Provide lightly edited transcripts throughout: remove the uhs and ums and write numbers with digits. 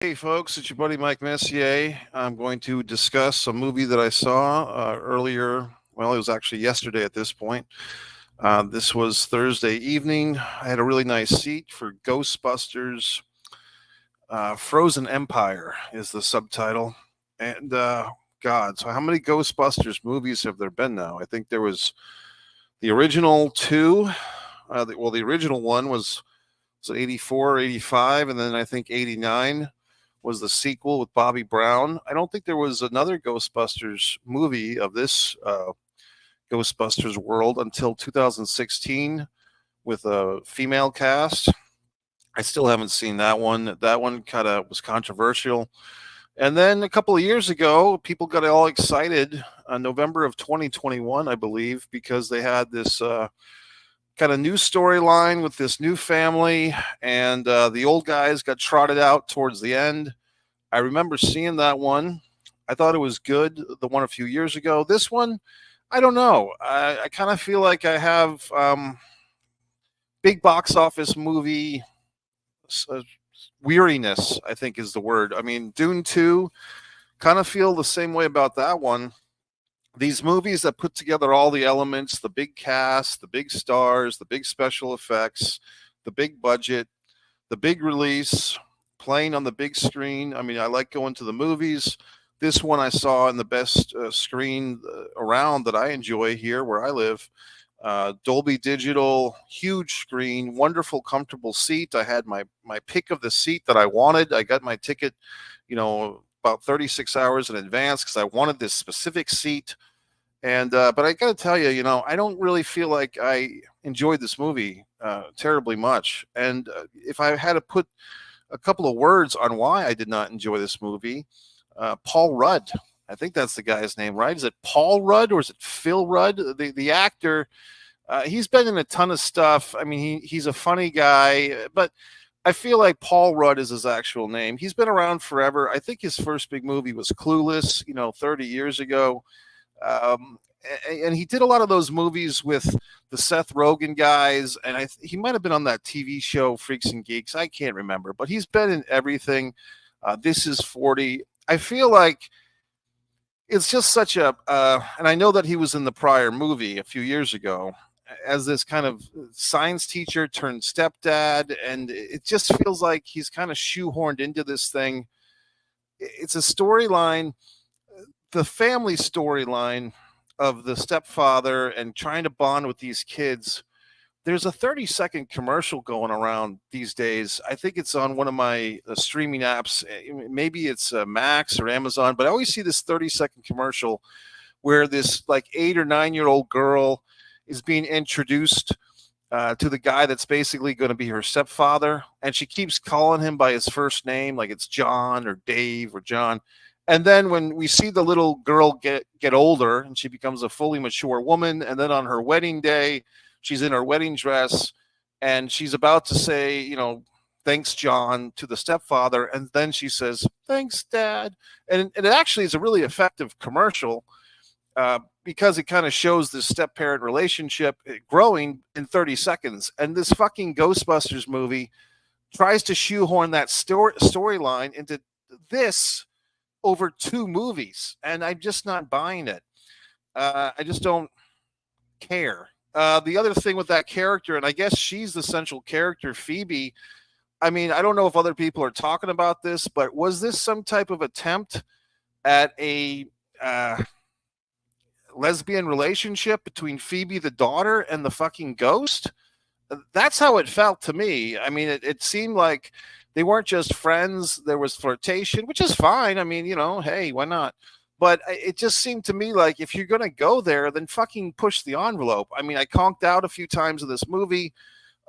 Hey folks, it's your buddy Mike Messier. I'm going to discuss a movie that I saw earlier. Well, it was actually yesterday at this point. This was Thursday evening. I had a really nice seat for Ghostbusters Frozen Empire, is the subtitle. And God, so how many Ghostbusters movies have there been now? I think there was the original two. The original one was 84, 85, and then I think 89 was the sequel with Bobby Brown. I don't think there was another Ghostbusters movie of this Ghostbusters world until 2016 with a female cast. I still haven't seen that one. That one kind of was controversial. And then a couple of years ago, people got all excited November of 2021, I believe, because they had this kind of new storyline with this new family, and the old guys got trotted out towards the end. I remember seeing that one. I thought it was good, the one a few years ago. This one, I don't know. I kind of feel like I have big box office movie uh, weariness, I think is the word. I mean, Dune 2, kind of feel the same way about that one. These movies that put together all the elements, the big cast, the big stars, the big special effects, the big budget, the big release, playing on the big screen. I mean, I like going to the movies. This one I saw in the best screen around that I enjoy here where I live. Dolby Digital, huge screen, wonderful, comfortable seat. I had my pick of the seat that I wanted. I got my ticket, about 36 hours in advance because I wanted this specific seat. And but I got to tell you, I don't really feel like I enjoyed this movie terribly much. And if I had to put a couple of words on why I did not enjoy this movie, Paul Rudd. I think that's the guy's name, right? Is it Paul Rudd or is it Phil Rudd? The actor. He's been in a ton of stuff. I mean, he's a funny guy, but I feel like Paul Rudd is his actual name. He's been around forever. I think his first big movie was Clueless, 30 years ago. Um, and he did a lot of those movies with the Seth Rogen guys, and he might have been on that TV show Freaks and Geeks. I can't remember, but he's been in everything. This is 40. I feel like it's just such and I know that he was in the prior movie a few years ago as this kind of science teacher turned stepdad, and it just feels like he's kind of shoehorned into this thing. It's a storyline, the family storyline of the stepfather and trying to bond with these kids. There's a 30-second commercial going around these days. I think it's on one of my streaming apps. Maybe it's Max or Amazon, but I always see this 30-second commercial where this like 8 or 9 year old girl is being introduced to the guy that's basically going to be her stepfather. And she keeps calling him by his first name, like it's John or Dave or John. And then when we see the little girl get older and she becomes a fully mature woman, and then on her wedding day, she's in her wedding dress and she's about to say, thanks, John, to the stepfather. And then she says, thanks, Dad. And it actually is a really effective commercial because it kind of shows this step parent relationship growing in 30 seconds. And this fucking Ghostbusters movie tries to shoehorn that storyline into this over 2 movies, and I'm just not buying it. I just don't care. The other thing with that character, and I guess she's the central character, Phoebe. I mean, I don't know if other people are talking about this, but was this some type of attempt at a lesbian relationship between Phoebe, the daughter, and the fucking ghost? That's how it felt to me. I mean, it seemed like they weren't just friends. There was flirtation, which is fine. I mean, hey, why not? But it just seemed to me like if you're going to go there, then fucking push the envelope. I mean, I conked out a few times in this movie.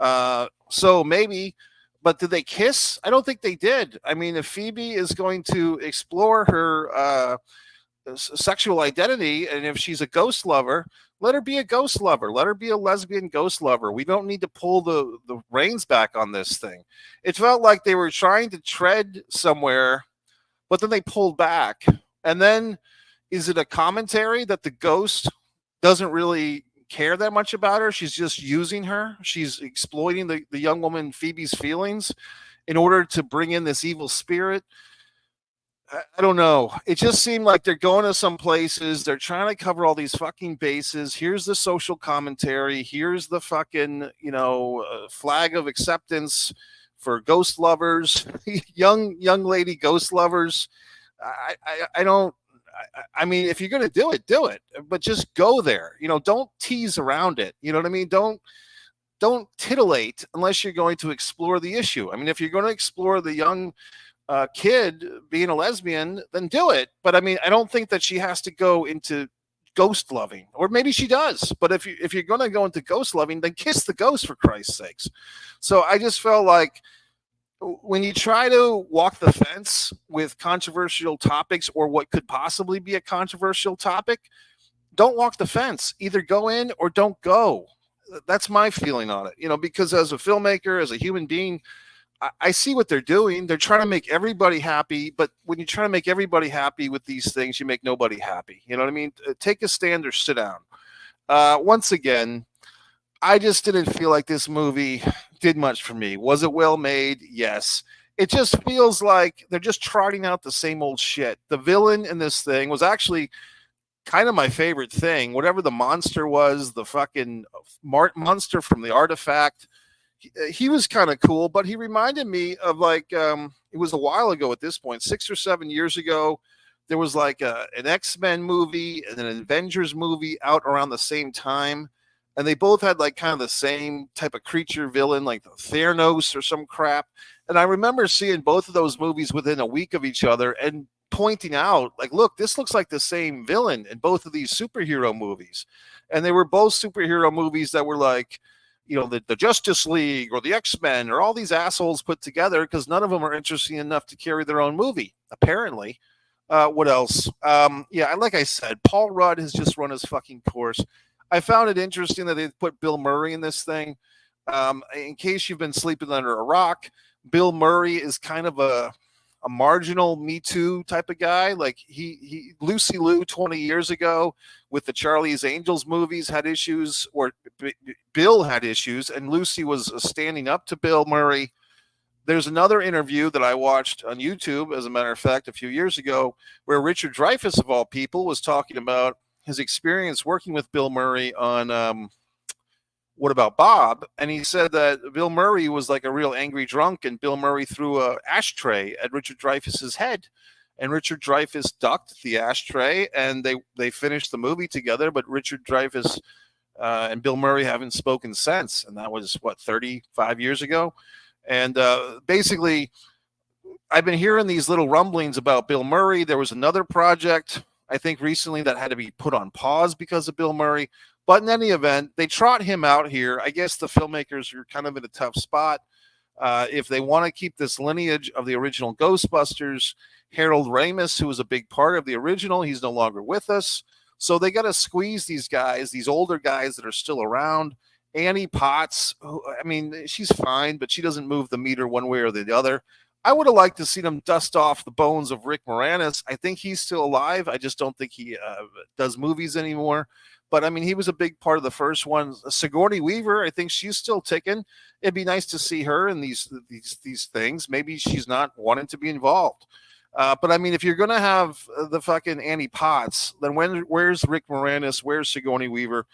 So maybe, but did they kiss? I don't think they did. I mean, if Phoebe is going to explore her sexual identity, and if she's a ghost lover, let her be a ghost lover. Let her be a lesbian ghost lover. We don't need to pull the reins back on this thing. It felt like they were trying to tread somewhere, but then they pulled back. And then is it a commentary that the ghost doesn't really care that much about her? She's just using her. She's exploiting the young woman Phoebe's feelings in order to bring in this evil spirit. I don't know. It just seemed like they're going to some places. They're trying to cover all these fucking bases. Here's the social commentary. Here's the fucking, flag of acceptance for ghost lovers, young lady ghost lovers. I don't. I mean, if you're going to do it, but just go there. Don't tease around it. You know what I mean? Don't titillate unless you're going to explore the issue. I mean, if you're going to explore the young kid being a lesbian, then do it. But I mean, I don't think that she has to go into ghost loving, or maybe she does. But if you're going to go into ghost loving, then kiss the ghost, for Christ's sakes. So I just felt like when you try to walk the fence with controversial topics or what could possibly be a controversial topic, don't walk the fence. Either go in or don't go. That's my feeling on it. Because as a filmmaker, as a human being, I see what they're doing. They're trying to make everybody happy, but when you try to make everybody happy with these things, you make nobody happy. You know what I mean? Take a stand or sit down. Once again, I just didn't feel like this movie did much for me. Was it well made? Yes. It just feels like they're just trotting out the same old shit. The villain in this thing was actually kind of my favorite thing. Whatever the monster was, the fucking monster from the artifact, he was kind of cool, but he reminded me of it was a while ago at this point, 6 or 7 years ago. There was like an X-Men movie and an Avengers movie out around the same time. And they both had like kind of the same type of creature villain, like the Theranos or some crap. And I remember seeing both of those movies within a week of each other and pointing out, like, look, this looks like the same villain in both of these superhero movies. And they were both superhero movies that were like, the Justice League or the X-Men or all these assholes put together, because none of them are interesting enough to carry their own movie, apparently. What else? Like I said, Paul Rudd has just run his fucking course. I found it interesting that they put Bill Murray in this thing. In case you've been sleeping under a rock, Bill Murray is kind of a marginal Me Too type of guy. Like he Lucy Liu 20 years ago with the Charlie's Angels movies had issues, or Bill had issues, and Lucy was standing up to Bill Murray. There's another interview that I watched on YouTube, as a matter of fact, a few years ago, where Richard Dreyfuss, of all people, was talking about his experience working with Bill Murray on What About Bob? And he said that Bill Murray was like a real angry drunk, and Bill Murray threw an ashtray at Richard Dreyfuss's head. And Richard Dreyfuss ducked the ashtray, and they finished the movie together, but Richard Dreyfuss and Bill Murray haven't spoken since. And that was, 35 years ago? And basically, I've been hearing these little rumblings about Bill Murray. There was another project, I think, recently that had to be put on pause because of Bill Murray. But in any event, they trot him out here. I guess the filmmakers are kind of in a tough spot. If they want to keep this lineage of the original Ghostbusters, Harold Ramis, who was a big part of the original, he's no longer with us. So they got to squeeze these guys, these older guys that are still around. Annie Potts, she's fine, but she doesn't move the meter one way or the other. I would have liked to see them dust off the bones of Rick Moranis. I think he's still alive. I just don't think he does movies anymore. But, he was a big part of the first one. Sigourney Weaver, I think she's still ticking. It'd be nice to see her in these things. Maybe she's not wanting to be involved. But, if you're going to have the fucking Annie Potts, then where's Rick Moranis? Where's Sigourney Weaver?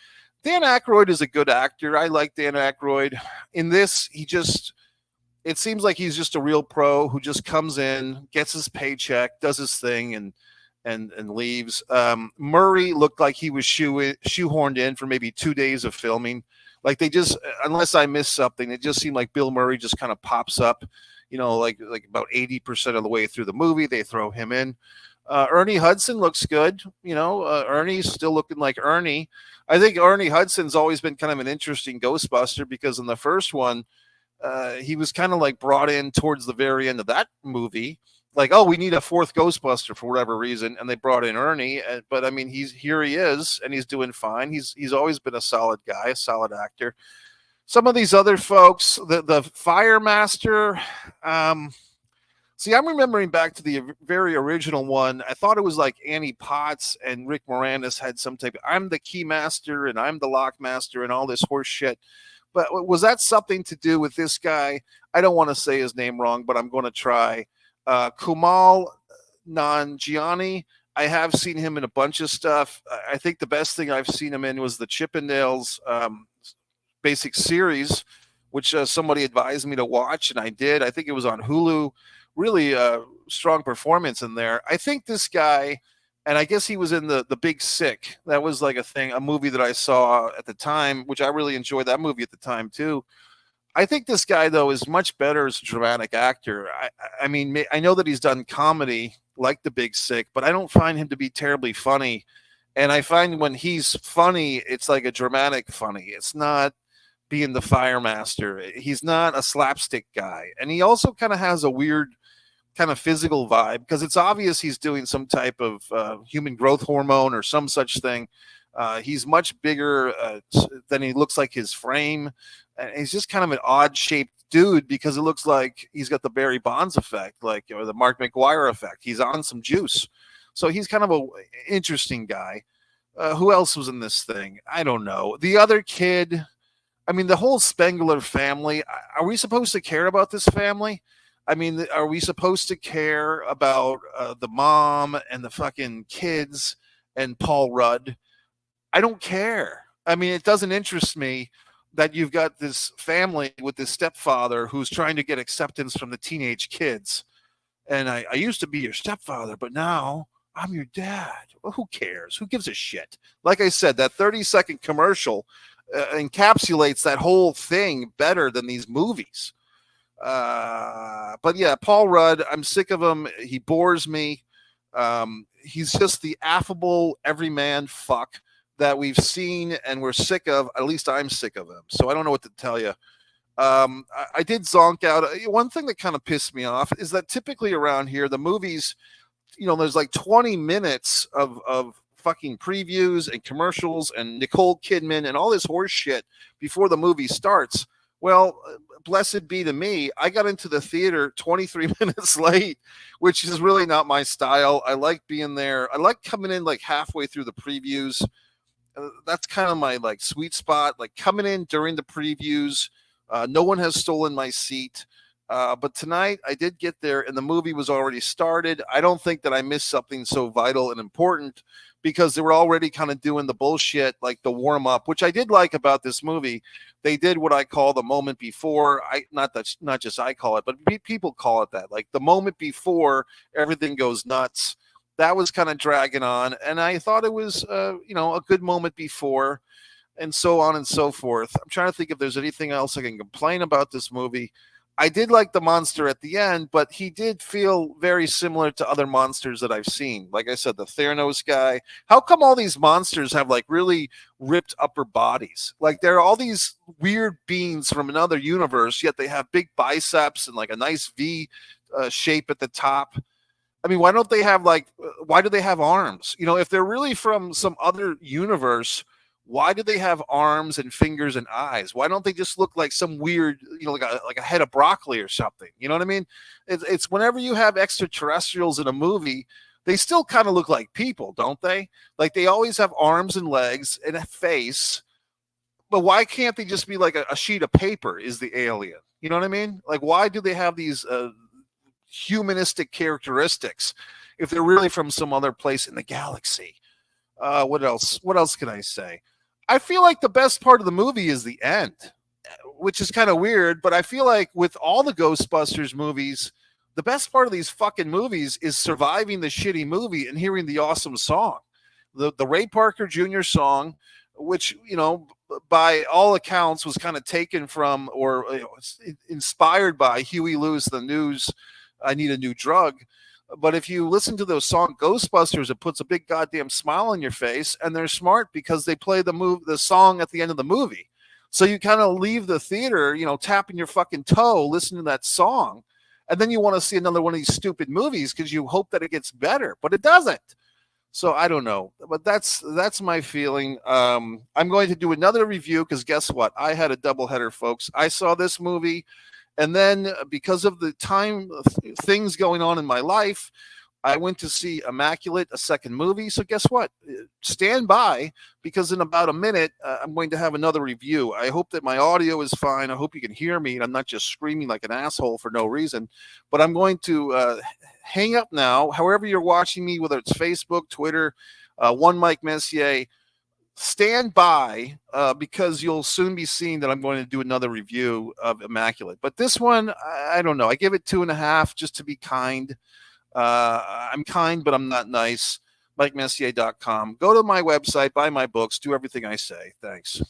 Dan Aykroyd is a good actor. I like Dan Aykroyd. In this, it seems like he's just a real pro who just comes in, gets his paycheck, does his thing, and leaves. Murray looked like he was shoehorned in for maybe 2 days of filming. Like they just, unless I missed something, it just seemed like Bill Murray just kind of pops up, like about 80% of the way through the movie, they throw him in. Ernie Hudson looks good. Ernie's still looking like Ernie. I think Ernie Hudson's always been kind of an interesting Ghostbuster, because in the first one, he was kind of like brought in towards the very end of that movie. Like, oh, we need a fourth Ghostbuster for whatever reason, and they brought in Ernie. But he is, and he's doing fine. He's always been a solid guy, a solid actor. Some of these other folks, the Fire Master. See, I'm remembering back to the very original one. I thought it was like Annie Potts and Rick Moranis had some type of, I'm the key master and I'm the lock master and all this horse shit. But was that something to do with this guy? I don't want to say his name wrong, but I'm going to try. Kumal Nanjiani. I have seen him in a bunch of stuff. I think the best thing I've seen him in was the Chippendales basic series, which somebody advised me to watch, and I did. I think it was on Hulu. Really strong performance in there. I think this guy, and I guess he was in the Big Sick. That was like a movie that I saw at the time, which I really enjoyed that movie at the time too. I think this guy though is much better as a dramatic actor. I mean, I know that he's done comedy like the Big Sick, but I don't find him to be terribly funny. And I find when he's funny, it's like a dramatic funny. It's not being the fire master. He's not a slapstick guy. And he also kind of has a weird kind of physical vibe because it's obvious he's doing some type of human growth hormone or some such thing. He's much bigger than he looks like his frame. And he's just kind of an odd shaped dude because it looks like he's got the Barry Bonds effect, or the Mark McGuire effect. He's on some juice. So he's kind of an interesting guy. Who else was in this thing? I don't know. The other kid, I mean, the whole Spengler family. Are we supposed to care about this family? I mean, are we supposed to care about the mom and the fucking kids and Paul Rudd? I don't care. I mean, it doesn't interest me that you've got this family with this stepfather who's trying to get acceptance from the teenage kids. And I used to be your stepfather, but now I'm your dad. Well, who cares? Who gives a shit? Like I said, that 30-second commercial encapsulates that whole thing better than these movies. But yeah, Paul Rudd, I'm sick of him. He bores me. He's just the affable everyman fuck that we've seen and we're sick of. At least I'm sick of him. So I don't know what to tell you. I did zonk out. One thing that kind of pissed me off is that typically around here, the movies, there's like 20 minutes of fucking previews and commercials and Nicole Kidman and all this horse shit before the movie starts. Well, blessed be to me. I got into the theater 23 minutes late, which is really not my style. I like being there. I like coming in like halfway through the previews. That's kind of my like sweet spot, like coming in during the previews. No one has stolen my seat. But tonight I did get there and the movie was already started. I don't think that I missed something so vital and important because they were already kind of doing the bullshit, like the warm up, which I did like about this movie. They did what I call the moment before. Not just I call it, but people call it that. Like the moment before everything goes nuts. That was kind of dragging on, and I thought it was, a good moment before, and so on and so forth. I'm trying to think if there's anything else I can complain about this movie. I did like the monster at the end, but he did feel very similar to other monsters that I've seen. Like I said, the Theranos guy. How come all these monsters have like really ripped upper bodies? Like they're all these weird beings from another universe, yet they have big biceps and like a nice V shape at the top. I mean, why do they have arms? If they're really from some other universe, why do they have arms and fingers and eyes? Why don't they just look like some weird, like a head of broccoli or something? You know what I mean? It's whenever you have extraterrestrials in a movie, they still kind of look like people, don't they? Like they always have arms and legs and a face. But why can't they just be like a sheet of paper is the alien? You know what I mean? Like, why do they have these humanistic characteristics if they're really from some other place in the galaxy? What else can I say? I feel like the best part of the movie is the end, which is kind of weird, but I feel like with all the Ghostbusters movies, the best part of these fucking movies is surviving the shitty movie and hearing the awesome song. The Ray Parker Jr. song, which, by all accounts was kind of taken from or inspired by Huey Lewis, the News, I Need a New Drug. But if you listen to the song Ghostbusters, it puts a big goddamn smile on your face, and they're smart because they play the song at the end of the movie. So you kind of leave the theater, tapping your fucking toe, listening to that song, and then you want to see another one of these stupid movies because you hope that it gets better, but it doesn't. So I don't know, but that's my feeling. I'm going to do another review because guess what? I had a doubleheader, folks. I saw this movie. And then because of the time things going on in my life, I went to see Immaculate, a second movie. So guess what? Stand by, because in about a minute, I'm going to have another review. I hope that my audio is fine. I hope you can hear me and I'm not just screaming like an asshole for no reason. But I'm going to hang up now. However you're watching me, whether it's Facebook, Twitter, One Mike Messier, stand by, because you'll soon be seeing that I'm going to do another review of Immaculate. But this one, I don't know. I give it 2.5 just to be kind. I'm kind, but I'm not nice. MikeMessier.com. Go to my website, buy my books, do everything I say. Thanks.